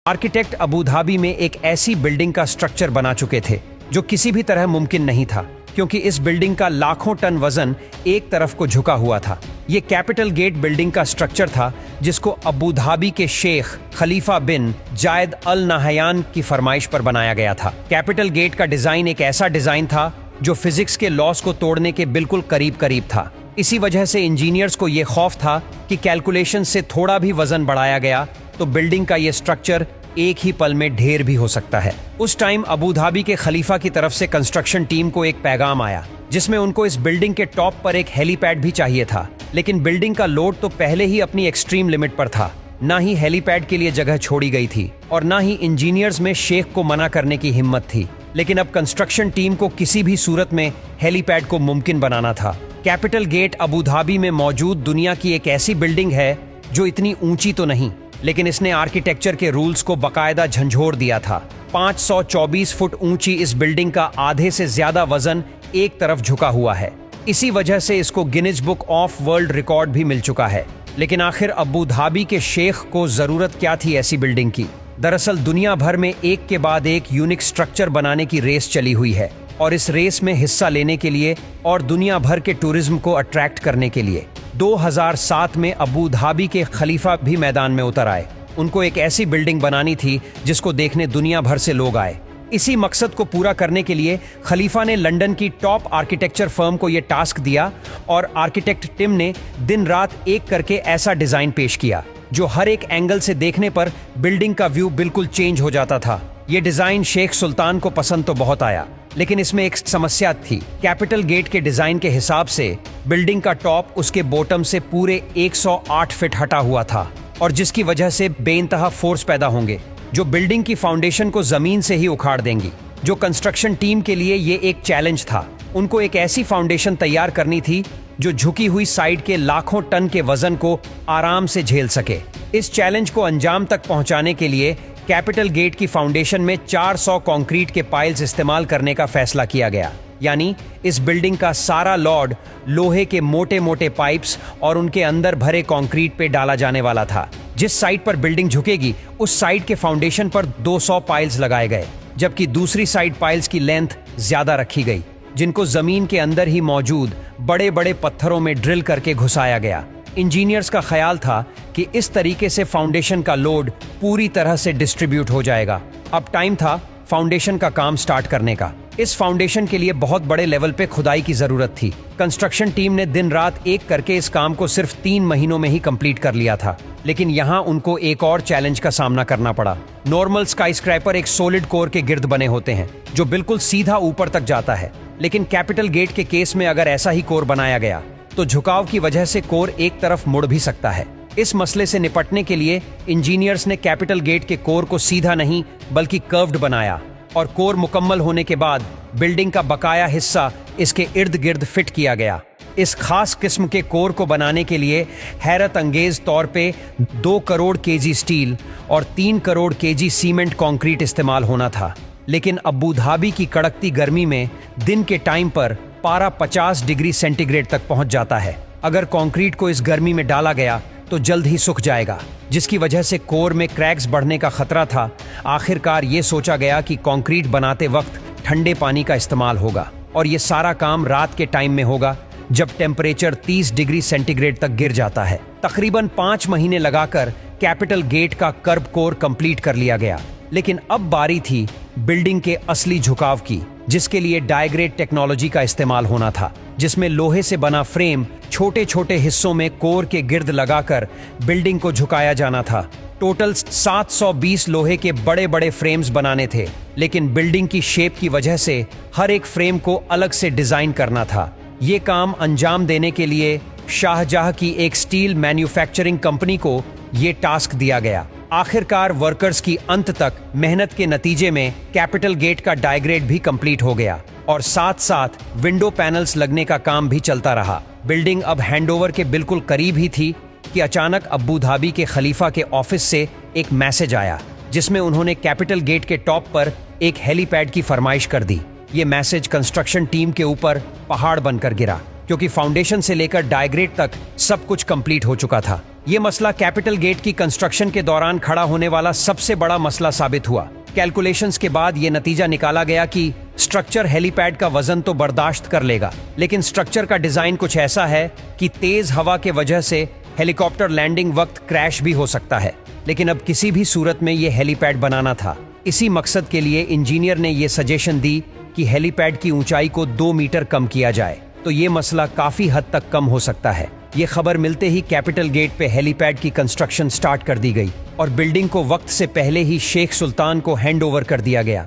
Architect Abu Dhabi में एक ऐसी बिल्डिंग का स्ट्रक्चर बना चुके थे जो किसी भी तरह मुमकिन नहीं था, क्योंकि इस बिल्डिंग का लाखों टन वजन एक तरफ को झुका हुआ था। ये कैपिटल गेट बिल्डिंग का स्ट्रक्चर था जिसको अबू धाबी के शेख खलीफा बिन जायद अल नाहयान की फरमाइश पर बनाया गया था। कैपिटल गेट का डिजाइन एक ऐसा डिजाइन था जो फिजिक्स के लॉस को तोड़ने के बिल्कुल करीब करीब था। इसी वजह से इंजीनियर्स को यह खौफ था कि कैलकुलेशन से थोड़ा भी वजन बढ़ाया गया तो बिल्डिंग का यह स्ट्रक्चर एक ही पल में ढेर भी हो सकता है। उस टाइम अबू धाबी के खलीफा की तरफ से कंस्ट्रक्शन टीम को एक पैगाम आया जिसमें उनको इस बिल्डिंग के टॉप पर एक हेलीपैड भी चाहिए था, लेकिन बिल्डिंग का लोड तो पहले ही अपनी एक्सट्रीम लिमिट पर था। ना ही हेलीपैड के लिए जगह छोड़ी गई थी और ना ही इंजीनियर्स में शेख को मना करने की हिम्मत थी। लेकिन अब कंस्ट्रक्शन टीम को किसी भी सूरत में हेलीपैड को मुमकिन बनाना था। कैपिटल गेट अबू धाबी में मौजूद दुनिया की एक ऐसी बिल्डिंग है जो इतनी ऊंची तो नहीं, लेकिन इसने आर्किटेक्चर के रूल्स को बकायदा झंझोर दिया था। 524 फुट ऊंची इस बिल्डिंग का आधे से ज्यादा वजन एक तरफ झुका हुआ है। इसी वजह से इसको Guinness book of world record भी मिल चुका है। लेकिन आखिर अबू धाबी के शेख को जरूरत क्या थी ऐसी बिल्डिंग की? दरअसल दुनिया भर में एक के बाद एक यूनिक स्ट्रक्चर बनाने की रेस चली हुई है, और इस रेस में हिस्सा लेने के लिए और दुनिया भर के टूरिज्म को अट्रैक्ट करने के लिए 2007 में अबू धाबी के खलीफा भी मैदान में उतर आए। उनको एक ऐसी बिल्डिंग बनानी थी जिसको देखने दुनिया भर से लोग आए। इसी मकसद को पूरा करने के लिए खलीफा ने लंदन की टॉप आर्किटेक्चर फर्म को यह टास्क दिया और आर्किटेक्ट टिम ने दिन रात एक करके ऐसा डिजाइन पेश किया जो हर एक एंगल से देखने पर बिल्डिंग का व्यू बिल्कुल चेंज हो जाता था। यह डिजाइन शेख सुल्तान को पसंद तो बहुत आया, लेकिन इसमें एक समस्या थी। कैपिटल गेट के डिजाइन के हिसाब से बिल्डिंग का टॉप उसके बॉटम से पूरे 108 फीट हटा हुआ था, और जिसकी वजह से बेइंतहा फोर्स पैदा होंगे जो बिल्डिंग की फाउंडेशन को जमीन से ही उखाड़ देंगी। जो कंस्ट्रक्शन टीम के लिए ये एक चैलेंज था। उनको एक ऐसी फाउंडेशन तैयार करनी थी जो झुकी हुई साइड के लाखों टन के वजन को आराम से झेल सके। इस चैलेंज को अंजाम तक पहुंचाने के लिए कैपिटल गेट की फाउंडेशन में 400 कंक्रीट के पाइल्स इस्तेमाल करने का फैसला किया गया। यानी इस बिल्डिंग का सारा लोड लोहे के मोटे मोटे पाइप्स और उनके अंदर भरे कंक्रीट पे डाला जाने वाला था। जिस साइड पर बिल्डिंग झुकेगी उस साइड के फाउंडेशन पर 200 पाइल्स लगाए गए, जबकि दूसरी साइड पाइल्स की लेंथ ज्यादा रखी गई, जिनको जमीन के अंदर ही मौजूद बड़े बड़े पत्थरों में ड्रिल करके घुसाया गया। इंजीनियर्स का ख्याल था कि इस तरीके से फाउंडेशन का लोड पूरी तरह से डिस्ट्रीब्यूट हो जाएगा। अब टाइम था फाउंडेशन का काम स्टार्ट करने का। इस फाउंडेशन के लिए बहुत बड़े लेवल पे खुदाई की जरूरत थी। कंस्ट्रक्शन टीम ने दिन रात एक करके इस काम को सिर्फ 3 महीनों में ही कंप्लीट कर लिया था। लेकिन यहाँ उनको एक और चैलेंज का सामना करना पड़ा। नॉर्मल स्काईस्क्रैपर एक सॉलिड कोर के गिर्द बने होते हैं जो बिल्कुल सीधा ऊपर तक जाता है, लेकिन कैपिटल गेट के केस में अगर ऐसा ही कोर बनाया गया तो झुकाव की वजह से कोर एक तरफ मुड़ भी सकता है। इस मसले से निपटने के लिए इंजीनियर्स ने कैपिटल गेट के कोर को सीधा नहीं बल्कि कर्व्ड बनाया, और कोर मुकम्मल होने के बाद बिल्डिंग का बकाया हिस्सा इसके इर्द गिर्द फिट किया गया। इस खास किस्म के कोर को बनाने के लिए हैरत अंगेज तौर पे 2 करोड़ केजी स्टील और 3 करोड़ केजी सीमेंट कंक्रीट इस्तेमाल होना था। लेकिन अबू धाबी की कड़कती गर्मी में दिन के टाइम पर पारा 50 डिग्री सेंटीग्रेड तक पहुंच जाता है। अगर कंक्रीट को इस गर्मी में डाला गया तो जल्द ही सूख जाएगा, जिसकी वजह से कोर में क्रैक्स बढ़ने का खतरा था। आखिरकार ये सोचा गया कि कंक्रीट बनाते वक्त ठंडे पानी का इस्तेमाल होगा, और ये सारा काम रात के टाइम में होगा जब टेम्परेचर 30 डिग्री सेंटीग्रेड तक गिर जाता है। तकरीबन 5 महीने लगाकर कैपिटल गेट का कर्ब कोर कंप्लीट कर लिया गया। लेकिन अब बारी थी बिल्डिंग के असली झुकाव की, जिसके लिए डायग्रेड टेक्नोलॉजी का इस्तेमाल होना था, जिसमें लोहे से बना फ्रेम छोटे छोटे हिस्सों में कोर के गिर्द लगाकर बिल्डिंग को झुकाया जाना था। टोटल 720 लोहे के बड़े बड़े फ्रेम्स बनाने थे, लेकिन बिल्डिंग की शेप की वजह से हर एक फ्रेम को अलग से डिजाइन करना था। ये काम अंजाम देने के लिए शाहजहां की एक स्टील मैन्युफैक्चरिंग कंपनी को ये टास्क दिया गया। आखिरकार वर्कर्स की अंत तक मेहनत के नतीजे में कैपिटल गेट का डायग्रेड भी कंप्लीट हो गया, और साथ साथ विंडो पैनल्स लगने का काम भी चलता रहा। बिल्डिंग अब हैंडओवर के बिल्कुल करीब ही थी कि अचानक अबू धाबी के खलीफा के ऑफिस से एक मैसेज आया, जिसमें उन्होंने कैपिटल गेट के टॉप पर एक हेलीपैड की फरमाइश कर दी। ये मैसेज कंस्ट्रक्शन टीम के ऊपर पहाड़ बनकर गिरा, क्योंकि फाउंडेशन से लेकर डायग्रेड तक सब कुछ कंप्लीट हो चुका था। ये मसला कैपिटल गेट की कंस्ट्रक्शन के दौरान खड़ा होने वाला सबसे बड़ा मसला साबित हुआ। कैलकुलेशंस के बाद ये नतीजा निकाला गया कि स्ट्रक्चर हेलीपैड का वजन तो बर्दाश्त कर लेगा, लेकिन स्ट्रक्चर का डिजाइन कुछ ऐसा है कि तेज हवा के वजह से हेलीकॉप्टर लैंडिंग वक्त क्रैश भी हो सकता है। लेकिन अब किसी भी सूरत में ये हेलीपैड बनाना था। इसी मकसद के लिए इंजीनियर ने ये सजेशन दी कि हेलीपैड की ऊंचाई को 2 मीटर कम किया जाए, तो ये मसला काफी हद तक कम हो सकता है। ये खबर मिलते ही कैपिटल गेट पे हेलीपैड की कंस्ट्रक्शन स्टार्ट कर दी गई और बिल्डिंग को वक्त से पहले ही शेख सुल्तान को हैंड ओवर कर दिया गया।